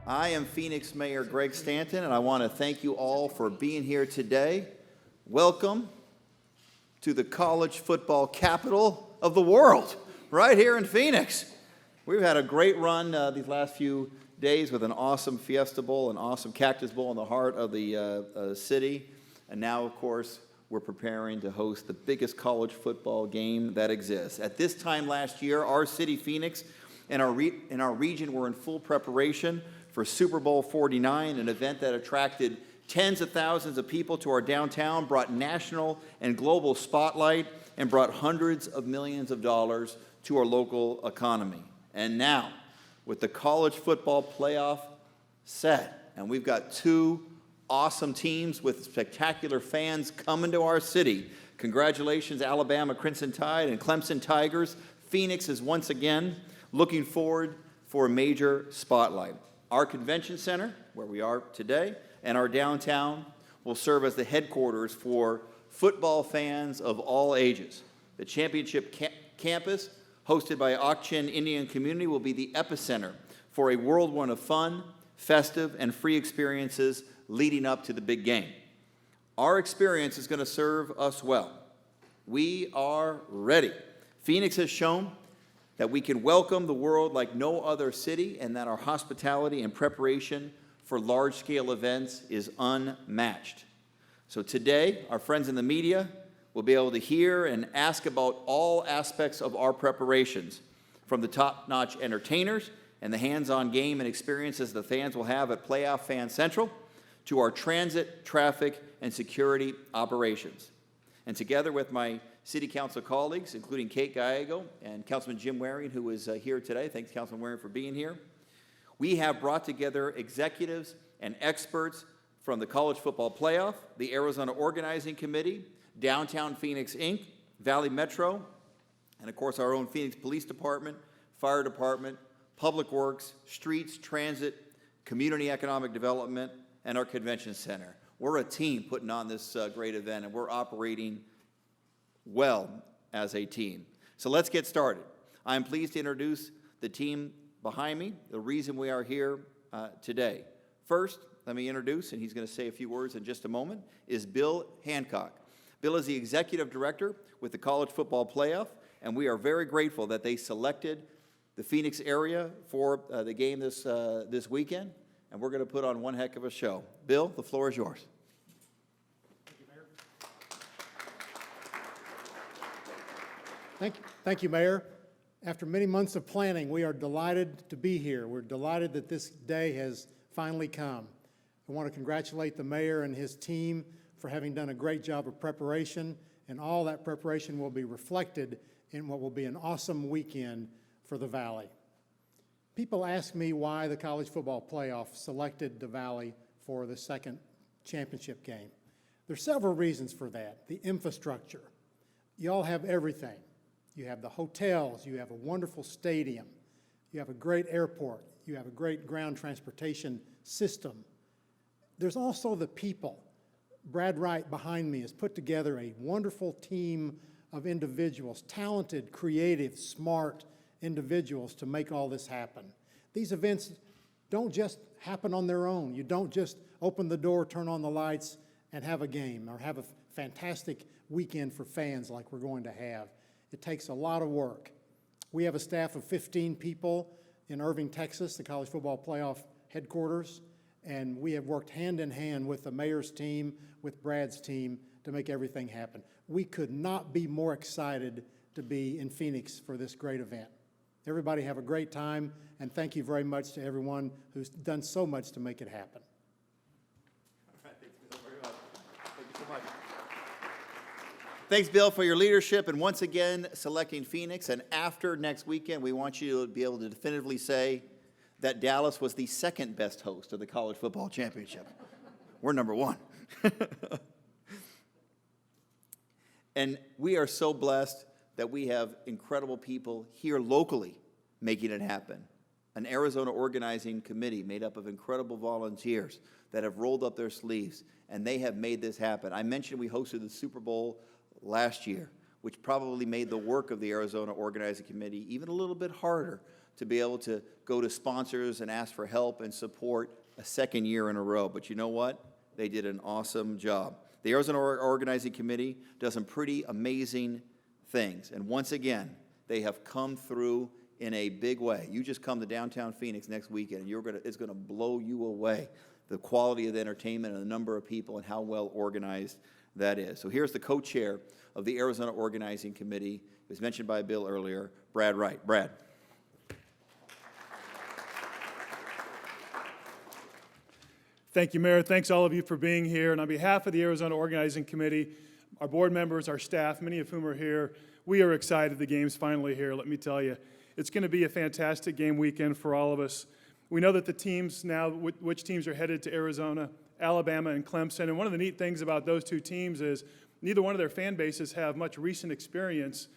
I am Phoenix Mayor Greg Stanton, and I want to thank you all for being here today. Welcome to the college football capital of the world, right here in Phoenix. We've had a great run these last few days with an awesome Fiesta Bowl, an awesome Cactus Bowl in the heart of the city. And now, of course, we're preparing to host the biggest college football game that exists. At this time last year, our city, Phoenix, and our region were in full preparation for Super Bowl 49, an event that attracted tens of thousands of people to our downtown, brought national and global spotlight, and brought hundreds of millions of dollars to our local economy. And now, with the college football playoff set, and we've got two awesome teams with spectacular fans coming to our city. Congratulations, Alabama Crimson Tide and Clemson Tigers. Phoenix is once again looking forward for a major spotlight. Our convention center, where we are today, and our downtown will serve as the headquarters for football fans of all ages. The championship campus, hosted by Ak-Chin Indian Community, will be the epicenter for a whirlwind of fun, festive, and free experiences leading up to the big game. Our experience is going to serve us well. We are ready. Phoenix has shown that we can welcome the world like no other city, and that our hospitality and preparation for large-scale events is unmatched. So today, our friends in the media will be able to hear and ask about all aspects of our preparations, from the top-notch entertainers and the hands-on game and experiences the fans will have at Playoff Fan Central, to our transit, traffic, and security operations. And together with my City Council colleagues, including Kate Gallego and Councilman Jim Waring, who is here today. Thanks, Councilman Waring, for being here. We have brought together executives and experts from the College Football Playoff, the Arizona Organizing Committee, Downtown Phoenix, Inc., Valley Metro, and of course our own Phoenix Police Department, Fire Department, Public Works, Streets, Transit, Community Economic Development, and our Convention Center. We're a team putting on this great event, and we're operating well as a team. So let's get started. I'm pleased to introduce the team behind me, the reason we are here today. First, let me introduce, and he's going to say a few words in just a moment, is Bill Hancock. Bill is the Executive Director with the College Football Playoff, and we are very grateful that they selected the Phoenix area for the game this weekend, and we're going to put on one heck of a show. Bill, the floor is yours. Thank you, Mayor. After many months of planning, we are delighted to be here. We're delighted that this day has finally come. I want to congratulate the Mayor and his team for having done a great job of preparation, and all that preparation will be reflected in what will be an awesome weekend for the Valley. People ask me why the College Football Playoff selected the Valley for the second championship game. There's several reasons for that. The infrastructure. You all have everything. You have the hotels, you have a wonderful stadium, you have a great airport, you have a great ground transportation system. There's also the people. Brad Wright behind me has put together a wonderful team of individuals, talented, creative, smart individuals to make all this happen. These events don't just happen on their own. You don't just open the door, turn on the lights, and have a game or have a fantastic weekend for fans like we're going to have. It takes a lot of work. We have a staff of 15 people in Irving, Texas, the College Football Playoff headquarters, and we have worked hand in hand with the Mayor's team, with Brad's team, to make everything happen. We could not be more excited to be in Phoenix for this great event. Everybody have a great time, and thank you very much to everyone who's done so much to make it happen. All right, thanks, Bill, very much. Thank you so much. Thanks, Bill, for your leadership and once again selecting Phoenix. And after next weekend, we want you to be able to definitively say that Dallas was the second best host of the College Football Championship. We're number one. And we are so blessed that we have incredible people here locally making it happen. An Arizona Organizing Committee made up of incredible volunteers that have rolled up their sleeves, and they have made this happen. I mentioned we hosted the Super Bowl last year, which probably made the work of the Arizona Organizing Committee even a little bit harder to be able to go to sponsors and ask for help and support a second year in a row. But you know what? They did an awesome job. The Arizona Organizing Committee does some pretty amazing things. And once again, they have come through in a big way. You just come to downtown Phoenix next weekend, and it's going to blow you away, the quality of the entertainment and the number of people and how well organized that is. So here's the co-chair of the Arizona Organizing Committee. It was mentioned by Bill earlier, Brad Wright. Brad. Thank you, Mayor. Thanks all of you for being here. And on behalf of the Arizona Organizing Committee, our board members, our staff, many of whom are here, we are excited the game's finally here, let me tell you. It's going to be a fantastic game weekend for all of us. We know that the teams now, which teams are headed to Arizona, Alabama and Clemson. And one of the neat things about those two teams is neither one of their fan bases have much recent experience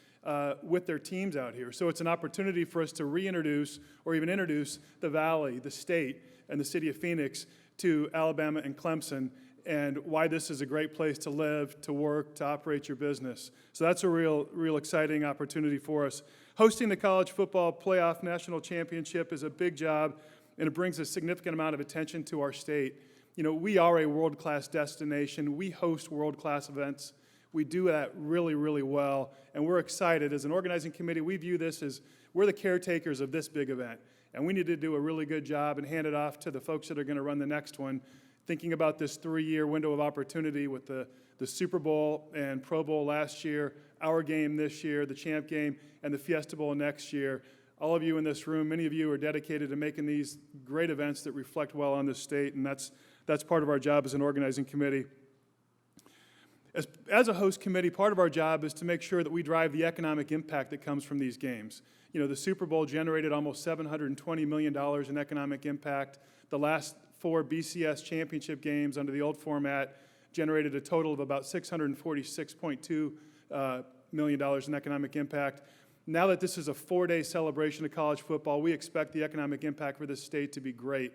with their teams out here. So it's an opportunity for us to reintroduce or even introduce the Valley, the state, and the city of Phoenix to Alabama and Clemson, and why this is a great place to live, to work, to operate your business. So that's a real exciting opportunity for us. Hosting the College Football Playoff National Championship is a big job, and it brings a significant amount of attention to our state. You know, we are a world-class destination. We host world-class events. We do that really well, and we're excited. As an organizing committee, we view this as we're the caretakers of this big event, and we need to do a really good job and hand it off to the folks that are going to run the next one, thinking about this 3-year window of opportunity with the Super Bowl and Pro Bowl last year, our game this year, the Champ Game, and the Fiesta Bowl next year. All of you in this room, many of you are dedicated to making these great events that reflect well on this state, and that's part of our job as an organizing committee. As a host committee, part of our job is to make sure that we drive the economic impact that comes from these games. You know, the Super Bowl generated almost $720 million in economic impact. The last 4 BCS championship games under the old format generated a total of about $646.2 million in economic impact. Now that this is a 4-day celebration of college football, we expect the economic impact for this state to be great.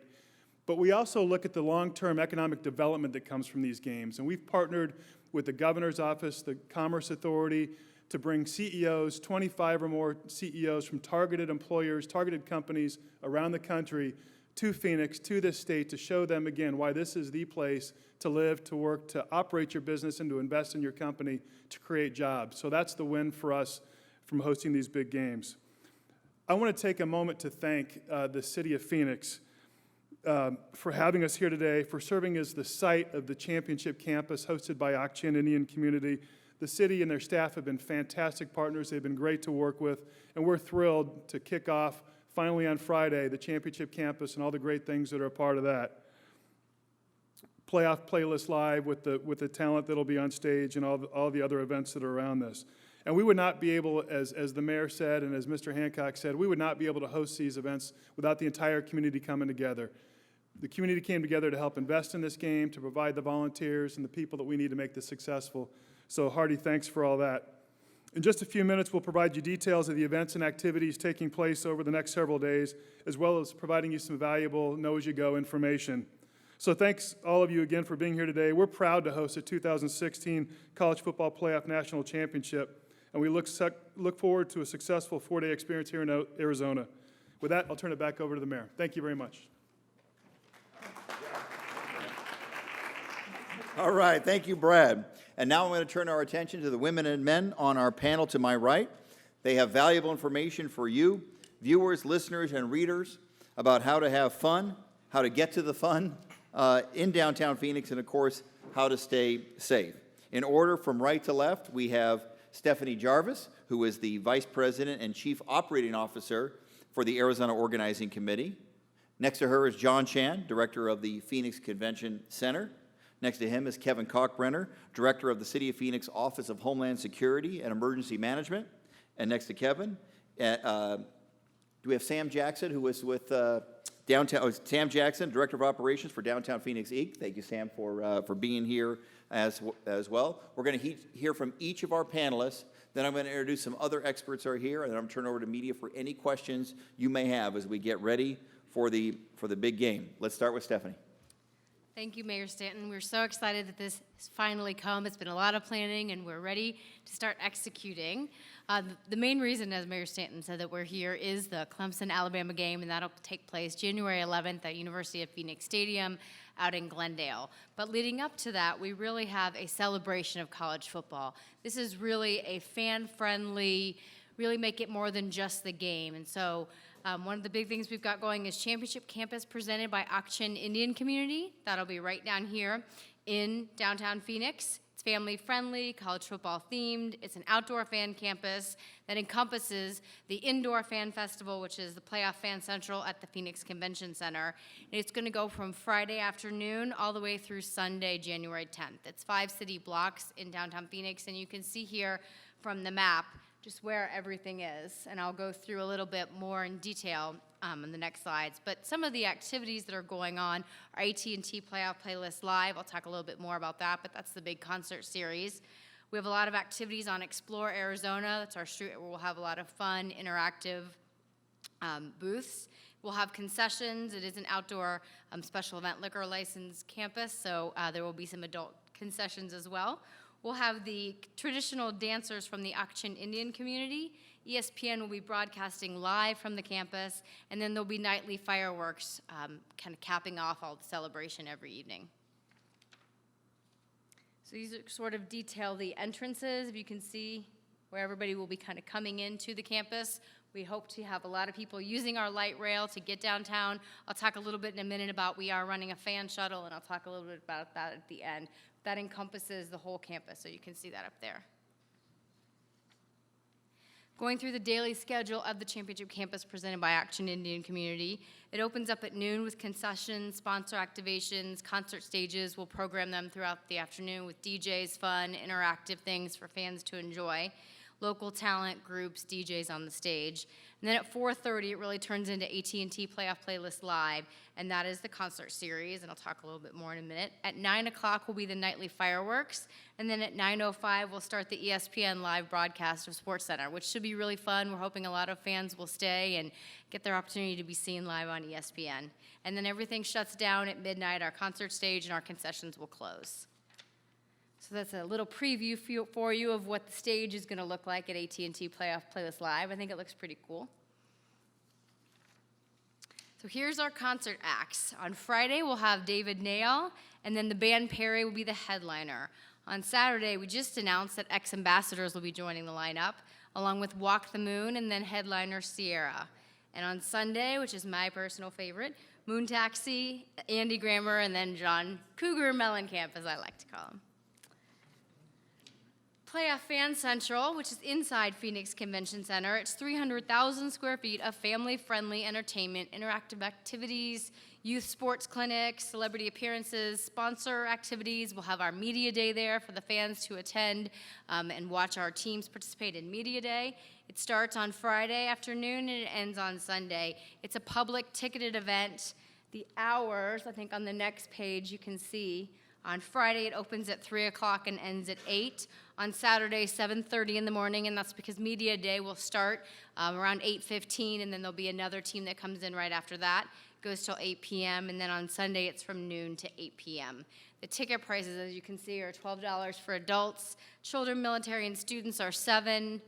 But we also look at the long-term economic development that comes from these games. And we've partnered with the Governor's Office, the Commerce Authority, to bring CEOs, 25 or more CEOs from targeted employers, targeted companies around the country to Phoenix, to this state, to show them again why this is the place to live, to work, to operate your business, and to invest in your company to create jobs. So that's the win for us from hosting these big games. I want to take a moment to thank the city of Phoenix for having us here today, for serving as the site of the championship campus hosted by Ak-Chin Indian Community. The city and their staff have been fantastic partners. They've been great to work with, and we're thrilled to kick off finally on Friday the championship campus and all the great things that are a part of that. Playoff Playlist Live with the talent that'll be on stage and all the other events that are around this. And we would not be able, as the mayor said and as Mr. Hancock said, we would not be able to host these events without the entire community coming together. The community came together to help invest in this game, to provide the volunteers and the people that we need to make this successful. So hearty thanks for all that. In just a few minutes, we'll provide you details of the events and activities taking place over the next several days, as well as providing you some valuable know-as-you-go information. So thanks all of you again for being here today. We're proud to host the 2016 College Football Playoff National Championship, and we look forward to a successful 4-day experience here in Arizona. With that, I'll turn it back over to the mayor. Thank you very much. All right, thank you, Brad. And now I'm going to turn our attention to the women and men on our panel to my right. They have valuable information for you, viewers, listeners, and readers about how to have fun, how to get to the fun in downtown Phoenix, and of course, how to stay safe. In order from right to left, we have Stephanie Jarvis, who is the Vice President and Chief Operating Officer for the Arizona Organizing Committee. Next to her is John Chan, Director of the Phoenix Convention Center. Next to him is Kevin Kalkbrenner, Director of the City of Phoenix Office of Homeland Security and Emergency Management. And next to Kevin, do we have Sam Jackson, who is with Sam Jackson, Director of Operations for Downtown Phoenix Inc. Thank you, Sam, for being here as well. We're going to hear from each of our panelists. Then I'm going to introduce some other experts who are here, and then I'm going to turn over to media for any questions you may have as we get ready for the big game. Let's start with Stephanie. Thank you, Mayor Stanton. We're so excited that this has finally come. It's been a lot of planning, and we're ready to start executing. The main reason, as Mayor Stanton said, that we're here is the Clemson-Alabama game, and that'll take place January 11th at University of Phoenix Stadium out in Glendale. But leading up to that, we really have a celebration of college football. This is really a fan-friendly, really make it more than just the game. And so one of the big things we've got going is Championship Campus presented by Ak-Chin Indian Community. That'll be right down here in downtown Phoenix. It's family friendly, college football themed. It's an outdoor fan campus that encompasses the indoor fan festival, which is the Playoff Fan Central at the Phoenix Convention Center. And it's going to go from Friday afternoon all the way through Sunday, January 10th. It's 5 city blocks in downtown Phoenix, and you can see here from the map just where everything is, and I'll go through a little bit more in detail in the next slides. But some of the activities that are going on are AT&T Playoff Playlist Live. I'll talk a little bit more about that, but that's the big concert series. We have a lot of activities on Explore Arizona. That's our street where we'll have a lot of fun, interactive booths. We'll have concessions. It is an outdoor special event liquor license campus, so there will be some adult concessions as well. We'll have the traditional dancers from the Ak-Chin Indian community. ESPN will be broadcasting live from the campus, and then there'll be nightly fireworks kind of capping off all the celebration every evening. So these are sort of detail the entrances. If you can see where everybody will be kind of coming into the campus. We hope to have a lot of people using our light rail to get downtown. I'll talk a little bit in a minute about we are running a fan shuttle, and I'll talk a little bit about that at the end. That encompasses the whole campus, so you can see that up there. Going through the daily schedule of the Championship Campus presented by Ak-Chin Indian Community. It opens up at noon with concessions, sponsor activations, concert stages. We'll program them throughout the afternoon with DJs, fun, interactive things for fans to enjoy. Local talent groups, DJs on the stage. And then at 4:30, it really turns into AT&T Playoff Playlist Live, and that is the concert series, and I'll talk a little bit more in a minute. At 9 o'clock will be the nightly fireworks, and then at 9:05, we'll start the ESPN live broadcast of SportsCenter, which should be really fun. We're hoping a lot of fans will stay and get their opportunity to be seen live on ESPN. And then everything shuts down at midnight. Our concert stage and our concessions will close. So that's a little preview for you of what the stage is going to look like at AT&T Playoff Playlist Live. I think it looks pretty cool. So here's our concert acts. On Friday, we'll have David Nail, and then the band Perry will be the headliner. On Saturday, we just announced that ex-ambassadors will be joining the lineup, along with Walk the Moon and then headliner Sierra. And on Sunday, which is my personal favorite, Moon Taxi, Andy Grammer, and then John Cougar Mellencamp, as I like to call him. Playoff Fan Central, which is inside Phoenix Convention Center. It's 300,000 square feet of family-friendly entertainment, interactive activities, youth sports clinics, celebrity appearances, sponsor activities. We'll have our media day there for the fans to attend and watch our teams participate in media day. It starts on Friday afternoon and it ends on Sunday. It's a public ticketed event. The hours, I think on the next page you can see, on Friday, it opens at 3 o'clock and ends at 8. On Saturday, 7:30 in the morning, and that's because Media Day will start around 8:15, and then there'll be another team that comes in right after that. It goes till 8 p.m., and then on Sunday, it's from noon to 8 p.m. The ticket prices, as you can see, are $12 for adults. Children, military, and students are $7,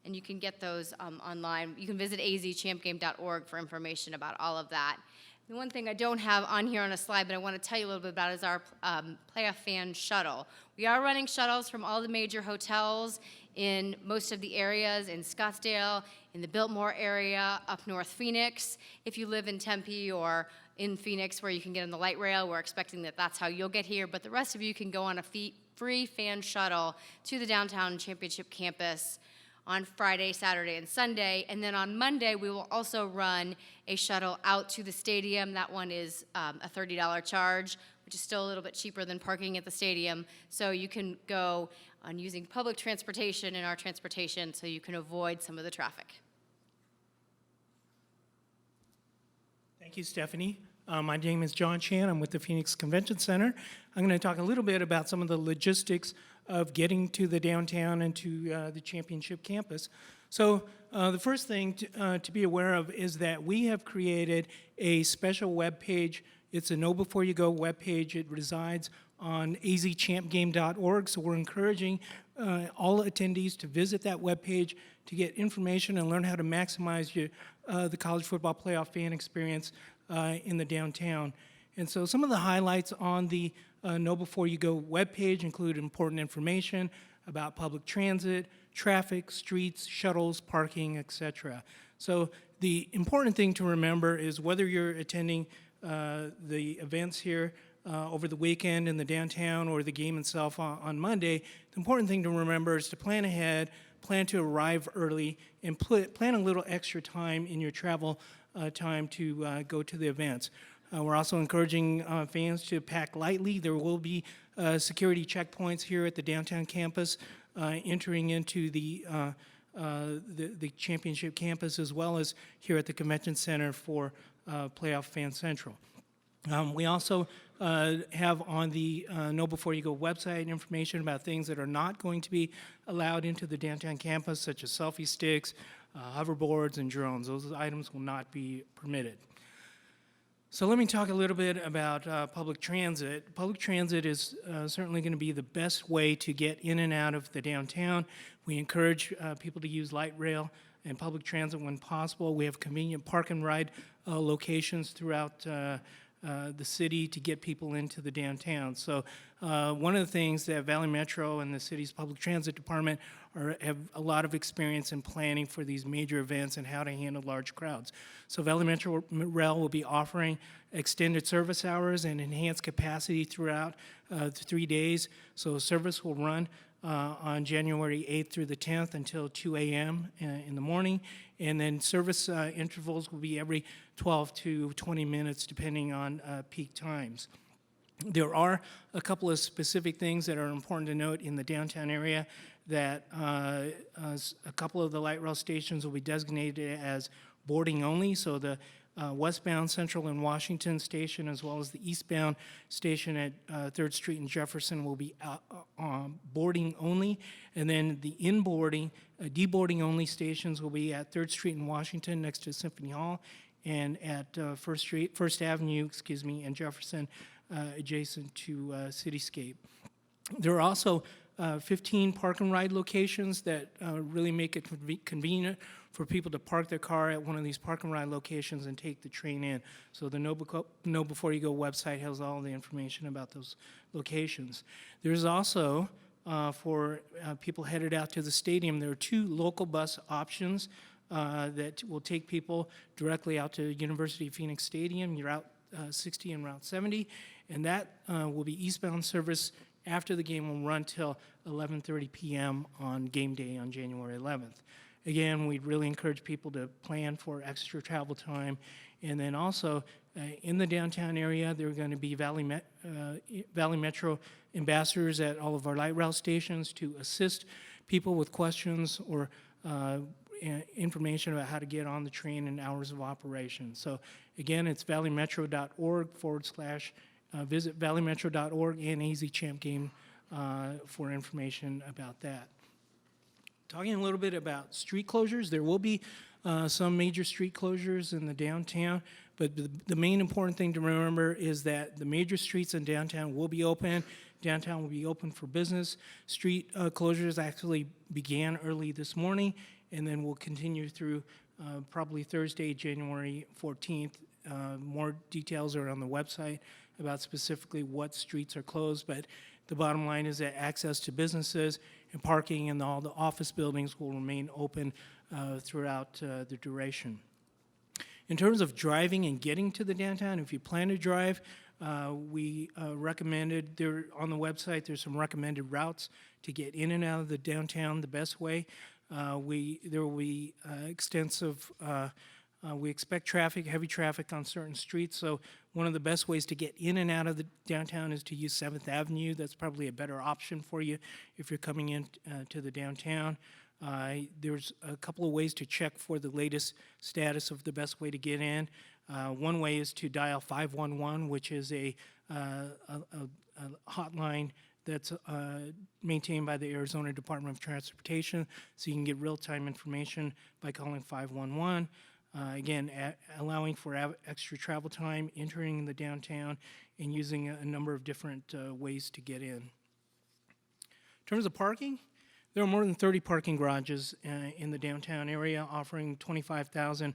and you can get those online. You can visit azchampgame.org for information about all of that. The one thing I don't have on here on a slide, but I want to tell you a little bit about is our Playoff Fan Shuttle. We are running shuttles from all the major hotels in most of the areas, in Scottsdale, in the Biltmore area, up North Phoenix. If you live in Tempe or in Phoenix where you can get on the light rail, we're expecting that that's how you'll get here, but the rest of you can go on a free fan shuttle to the downtown Championship Campus on Friday, Saturday, and Sunday. And then on Monday, we will also run a shuttle out to the stadium. That one is a $30 charge, which is still a little bit cheaper than parking at the stadium. So you can go on using public transportation and our transportation so you can avoid some of the traffic. Thank you, Stephanie. My name is John Chan. I'm with the Phoenix Convention Center. I'm going to talk a little bit about some of the logistics of getting to the downtown and to the Championship Campus. So the first thing to be aware of is that we have created a special web page It's a Know Before You Go webpage. It resides on azchampgame.org, so we're encouraging all attendees to visit that webpage to get information and learn how to maximize the college football playoff fan experience in the downtown. And so some of the highlights on the Know Before You Go webpage include important information about public transit, traffic, streets, shuttles, parking, etc. So the important thing to remember is whether you're attending the events here over the weekend in the downtown or the game itself on Monday, the important thing to remember is to plan ahead, plan to arrive early, and plan a little extra time in your travel time to go to the events. We're also encouraging fans to pack lightly. There will be security checkpoints here at the downtown campus entering into the championship campus, as well as here at the convention center for Playoff Fan Central. We also have on the Know Before You Go website information about things that are not going to be allowed into the downtown campus, such as selfie sticks, hoverboards, and drones. Those items will not be permitted. So let me talk a little bit about public transit. Public transit is certainly going to be the best way to get in and out of the downtown. We encourage people to use light rail and public transit when possible. We have convenient park and ride locations throughout the city to get people into the downtown. So one of the things that Valley Metro and the city's public transit department have a lot of experience in planning for these major events and how to handle large crowds. So Valley Metro Rail will be offering extended service hours and enhanced capacity throughout the 3 days. So service will run on January 8th through the 10th until 2 a.m. In the morning. And then service intervals will be every 12 to 20 minutes depending on peak times. There are a couple of specific things that are important to note in the downtown area, that a couple of the light rail stations will be designated as boarding only. So the westbound Central and Washington station, as well as the eastbound station at 3rd Street and Jefferson, will be boarding only. And then the inboarding, deboarding only stations will be at 3rd Street and Washington next to Symphony Hall, and at First Avenue, and Jefferson, adjacent to Cityscape. There are also 15 park and ride locations that really make it convenient for people to park their car at one of these park and ride locations and take the train in. So the Know Before You Go website has all the information about those locations. There's also, for people headed out to the stadium, there are 2 local bus options that will take people directly out to University of Phoenix Stadium, Route 60 and Route 70, and that will be eastbound service after the game will run till 11:30 p.m. on game day on January 11th. Again, we'd really encourage people to plan for extra travel time. And then also, in the downtown area, there are going to be Valley Metro ambassadors at all of our light rail stations to assist people with questions or information about how to get on the train and hours of operation. So again, it's valleymetro.org visit valleymetro.org and AZ Champ Game for information about that. Talking a little bit about street closures, there will be some major street closures in the downtown, but the main important thing to remember is that the major streets in downtown will be open. Downtown will be open for business. Street closures actually began early this morning and then will continue through probably Thursday, January 14th. More details are on the website about specifically what streets are closed, but the bottom line is that access to businesses and parking in all the office buildings will remain open throughout the duration. In terms of driving and getting to the downtown, if you plan to drive, we recommended, there on the website, there's some recommended routes to get in and out of the downtown the best way. There will be extensive we expect heavy traffic on certain streets, so one of the best ways to get in and out of the downtown is to use 7th Avenue. That's probably a better option for you if you're coming in to the downtown. There's a couple of ways to check for the latest status of the best way to get in. One way is to dial 511, which is a hotline that's maintained by the Arizona Department of Transportation, so you can get real-time information by calling 511. Again, allowing for extra travel time, entering the downtown, and using a number of different ways to get in. In terms of parking, there are more than 30 parking garages in the downtown area, offering 25,000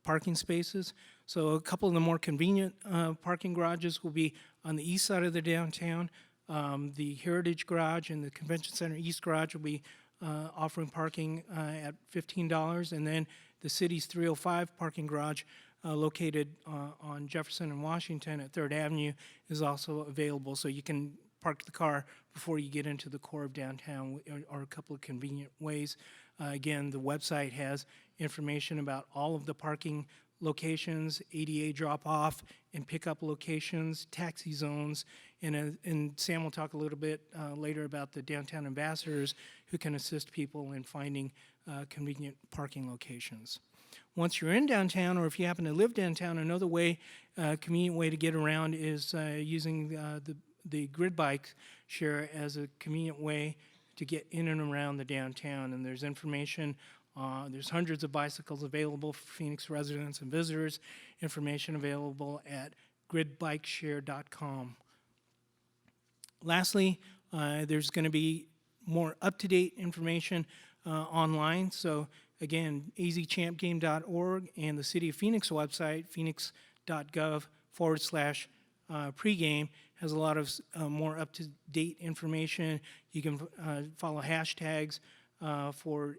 parking spaces. So a couple of the more convenient parking garages will be on the east side of the downtown. The Heritage Garage and the Convention Center East Garage will be offering parking at $15, and then the city's 305 parking garage located on Jefferson and Washington at 3rd Avenue is also available, so you can park the car before you get into the core of downtown, or a couple of convenient ways. Again, the website has information about all of the parking locations, ADA drop-off and pickup locations, taxi zones, and Sam will talk a little bit later about the downtown ambassadors who can assist people in finding convenient parking locations. Once you're in downtown, or if you happen to live downtown, another way, convenient way to get around is using the grid bike share as a convenient way to get in and around the downtown. And there's information, there's hundreds of bicycles available for Phoenix residents and visitors, information available at gridbikeshare.com. Lastly, there's going to be more up-to-date information online. So again, azchampgame.org and the City of Phoenix website, phoenix.gov/pregame, has a lot of more up-to-date information. You can follow hashtags for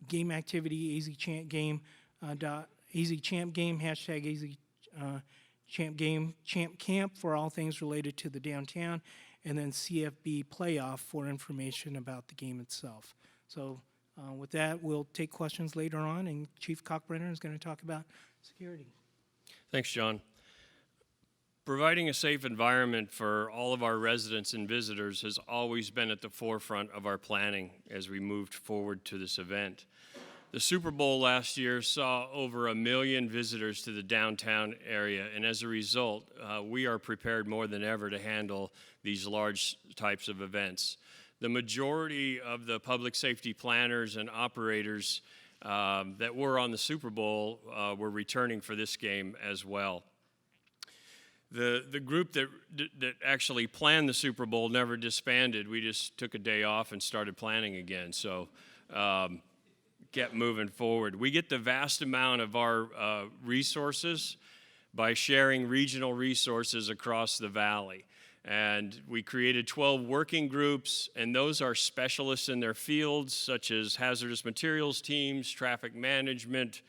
game activity, azchampgame, azchampgame, hashtag azchampgame, champ camp for all things related to the downtown, and then CFB playoff for information about the game itself. So with that, we'll take questions later on, and Chief Cockbrenner is going to talk about security. Thanks, John. Providing a safe environment for all of our residents and visitors has always been at the forefront of our planning as we moved forward to this event. The Super Bowl last year saw over 1 million visitors to the downtown area, and as a result, we are prepared more than ever to handle these large types of events. The majority of the public safety planners and operators that were on the Super Bowl were returning for this game as well. The group that actually planned the Super Bowl never disbanded. We just took a day off and started planning again, so kept moving forward. We get the vast amount of our resources by sharing regional resources across the valley. And we created 12 working groups, and those are specialists in their fields, such as hazardous materials teams, traffic management,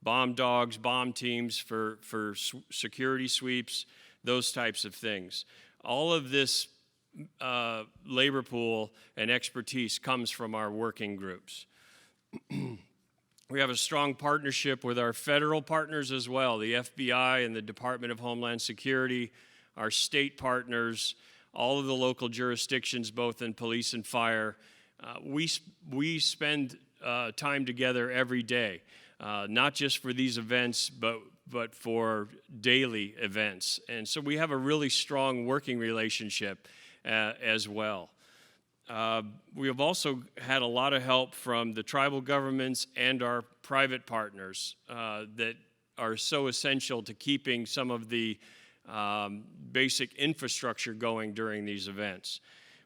bomb dogs, bomb teams for security sweeps, those types of things. All of this labor pool and expertise comes from our working groups. We have a strong partnership with our federal partners as well, the FBI and the Department of Homeland Security, our state partners, all of the local jurisdictions, both in police and fire. We spend time together every day, not just for these events, but for daily events. And so we have a really strong working relationship as well. We have also had a lot of help from the tribal governments and our private partners that are so essential to keeping some of the basic infrastructure going during these events.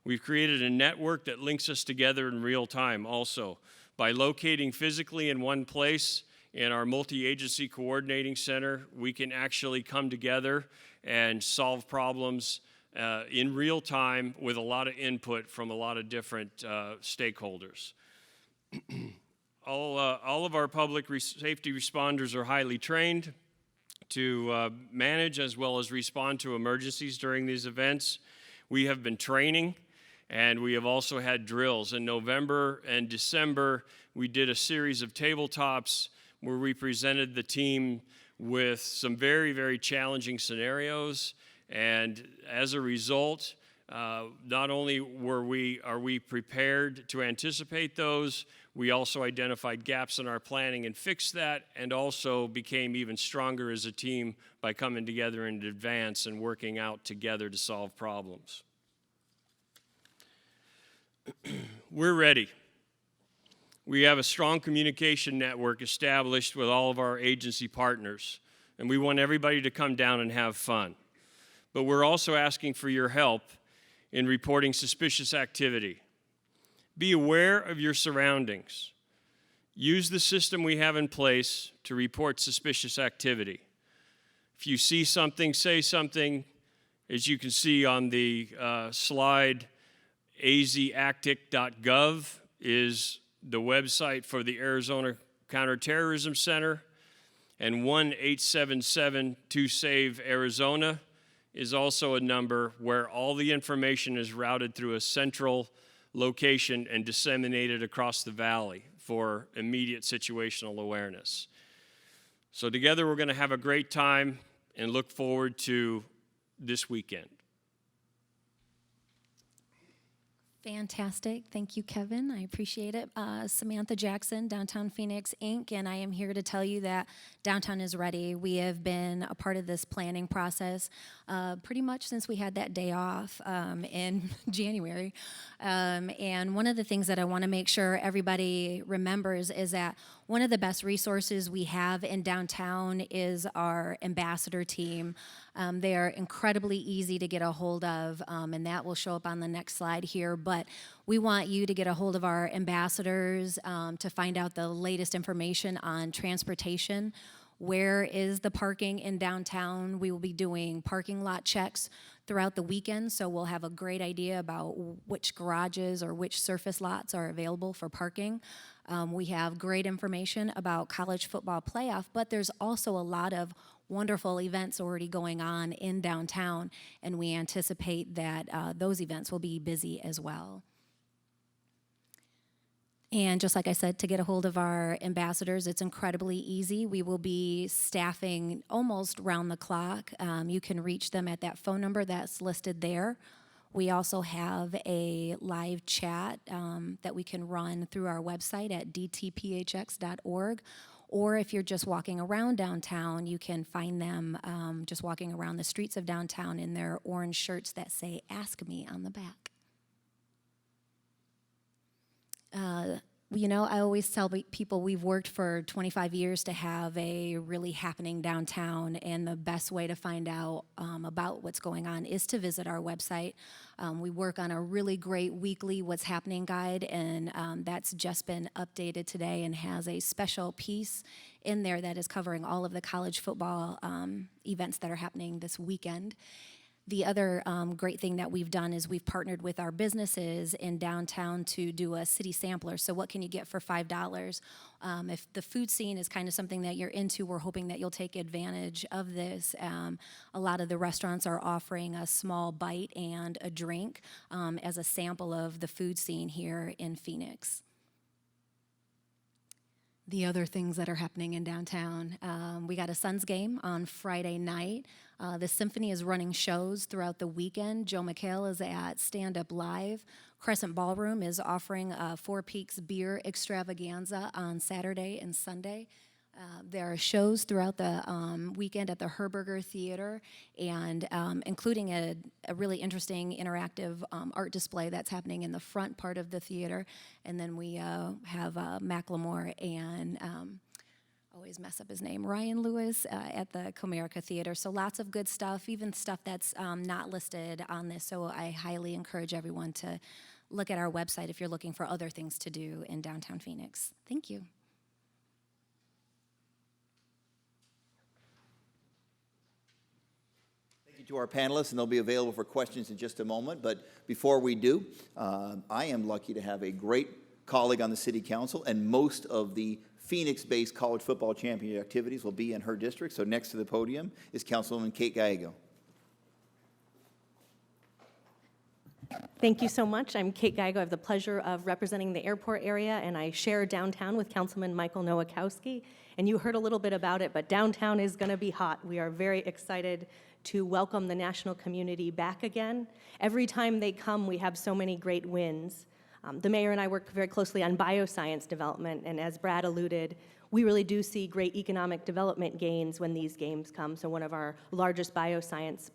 We've created a network that links us together in real time also. By locating physically in one place in our multi-agency coordinating center, we can actually come together and solve problems in real time with a lot of input from a lot of different stakeholders. All of our public safety responders are highly trained to manage as well as respond to emergencies during these events. We have been training, and we have also had drills. In November and December, we did a series of tabletops where we presented the team with some very, very challenging scenarios. And as a result, not only are we prepared to anticipate those, we also identified gaps in our planning and fixed that, and also became even stronger as a team by coming together in advance and working out together to solve problems. We're ready. We have a strong communication network established with all of our agency partners, and we want everybody to come down and have fun. But we're also asking for your help in reporting suspicious activity. Be aware of your surroundings. Use the system we have in place to report suspicious activity. If you see something, say something. As you can see on the slide, azactic.gov is the website for the Arizona Counterterrorism Center, and 1-877-2-SAVE-ARIZONA is also a number where all the information is routed through a central location and disseminated across the valley for immediate situational awareness. So together we're going to have a great time and look forward to this weekend. Fantastic. Thank you, Kevin. I appreciate it. Samantha Jackson, Downtown Phoenix, Inc., and I am here to tell you that downtown is ready. We have been a part of this planning process pretty much since we had that day off in January. And one of the things that I want to make sure everybody remembers is that one of the best resources we have in downtown is our ambassador team. They are incredibly easy to get a hold of, and that will show up on the next slide here. But we want you to get a hold of our ambassadors to find out the latest information on transportation. Where is the parking in downtown? We will be doing parking lot checks throughout the weekend, so we'll have a great idea about which garages or which surface lots are available for parking. We have great information about college football playoff, but there's also a lot of wonderful events already going on in downtown, and we anticipate that those events will be busy as well. And just like I said, to get a hold of our ambassadors, it's incredibly easy. We will be staffing almost round the clock. You can reach them at that phone number that's listed there. We also have a live chat that we can run through our website at dtphx.org. Or if you're just walking around downtown, you can find them just walking around the streets of downtown in their orange shirts that say, "Ask Me" on the back. You know, I always tell people we've worked for 25 years to have a really happening downtown, and the best way to find out about what's going on is to visit our website. We work on a really great weekly What's Happening guide, and that's just been updated today and has a special piece in there that is covering all of the college football events that are happening this weekend. The other great thing that we've done is we've partnered with our businesses in downtown to do a city sampler. So what can you get for $5? If the food scene is kind of something that you're into, we're hoping that you'll take advantage of this. A lot of the restaurants are offering a small bite and a drink as a sample of the food scene here in Phoenix. The other things that are happening in downtown, we got a Suns game on Friday night. The Symphony is running shows throughout the weekend. Joe McHale is at Stand Up Live. Crescent Ballroom is offering a Four Peaks beer extravaganza on Saturday and Sunday. There are shows throughout the weekend at the Herberger Theater, and including a really interesting interactive art display that's happening in the front part of the theater. And then we have Macklemore and always mess up his name, Ryan Lewis at the Comerica Theater. So lots of good stuff, even stuff that's not listed on this. So I highly encourage everyone to look at our website if you're looking for other things to do in downtown Phoenix. Thank you. Thank you to our panelists, and they'll be available for questions in just a moment. But before we do, I am lucky to have a great colleague on the City Council, and most of the Phoenix-based college football championship activities will be in her district. So next to the podium is Councilwoman Kate Gallego. Thank you so much. I'm Kate Gallego. I have the pleasure of representing the airport area, and I share downtown with Councilman Michael Nowakowski. And you heard a little bit about it, but downtown is going to be hot. We are very excited to welcome the national community back again. Every time they come, we have so many great wins. The mayor and I work very closely on bioscience development, and as Brad alluded, we really do see great economic development gains when these games come. So one of our largest bioscience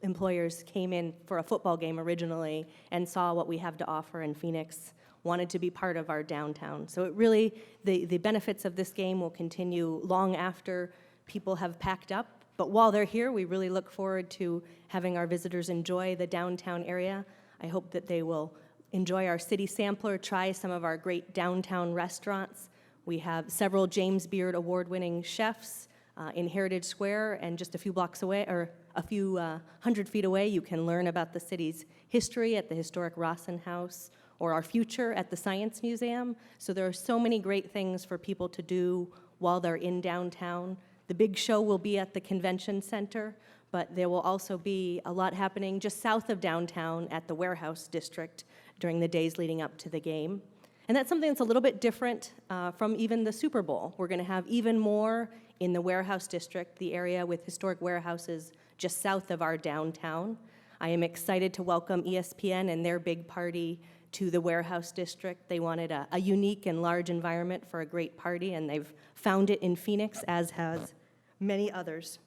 employers came in for a football game originally and saw what we have to offer in Phoenix. wanted to be part of our downtown. So it really, the benefits of this game will continue long after people have packed up. But while they're here, we really look forward to having our visitors enjoy the downtown area. I hope that they will enjoy our city sampler, try some of our great downtown restaurants. We have several James Beard award-winning chefs in Heritage Square, and just a few blocks away, or a few 100 feet away, you can learn about the city's history at the historic Rawson House, or our future at the Science Museum. So there are so many great things for people to do while they're in downtown. The big show will be at the convention center, but there will also be a lot happening just south of downtown at the Warehouse District during the days leading up to the game. And that's something that's a little bit different from even the Super Bowl. We're going to have even more in the Warehouse District, the area with historic warehouses just south of our downtown. I am excited to welcome ESPN and their big party to the Warehouse District. They wanted a unique and large environment for a great party, and they've found it in Phoenix, as has many others.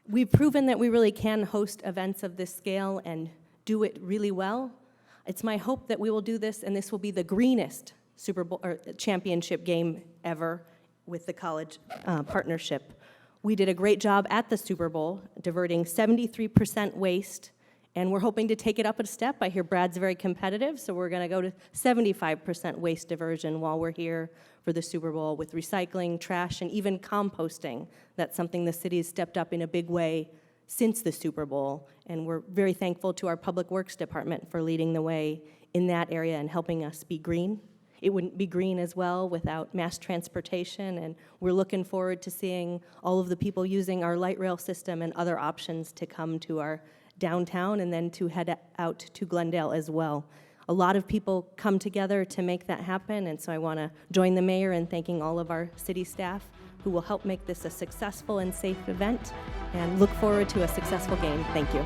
We've proven that we really can host events of this scale and do it really well. It's my hope that we will do this, and this will be the greenest Super Bowl or championship game ever with the college partnership. We did a great job at the Super Bowl, diverting 73% waste, and we're hoping to take it up a step. I hear Brad's very competitive, so we're going to go to 75% waste diversion while we're here for the Super Bowl with recycling, trash, and even composting. That's something the city has stepped up in a big way since the Super Bowl, and we're very thankful to our Public Works Department for leading the way in that area and helping us be green. It wouldn't be green as well without mass transportation, and we're looking forward to seeing all of the people using our light rail system and other options to come to our downtown and then to head out to Glendale as well. A lot of people come together to make that happen, and so I want to join the mayor in thanking all of our city staff who will help make this a successful and safe event, and look forward to a successful game. Thank you.